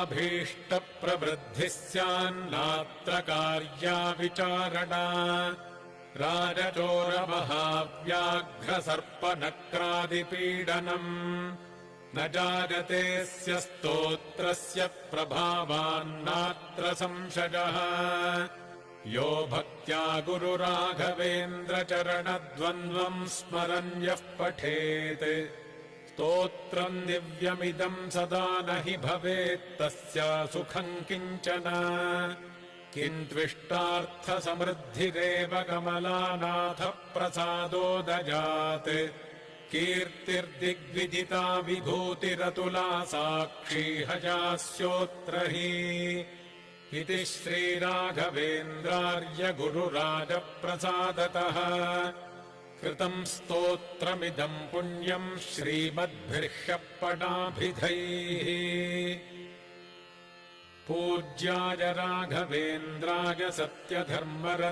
सर्वाभीष्टप्रवृद्धिः स्यान्नात्र कार्या विचारणा राजचोरमहाव्याघ्रसर्पनक्रादिपीडनम् न जागतेऽस्य स्तोत्रस्य प्रभावान्नात्र संशयः यो भक्त्या गुरुराघवेन्द्रचरणद्वन्द्वम् स्मरन् यः पठेत् स्तोत्रम् दिव्यमिदम् सदा न हि भवेत्तस्य सुखम् किञ्चन किन्त्विष्टार्थसमृद्धिरेव कमलानाथ प्रसादोदजात् कीर्तिर्दिग्विदिता विभूतिरतुला साक्षी हजास्योऽत्र हि इति श्रीराघवेन्द्रार्य गुरुराजप्रसादतः कृतम् स्तोत्रमिदम् पुण्यम् श्रीमद्भिर्ह्यपणाभिधैः पूज्याय राघवेन्द्राय सत्यधर्मरताय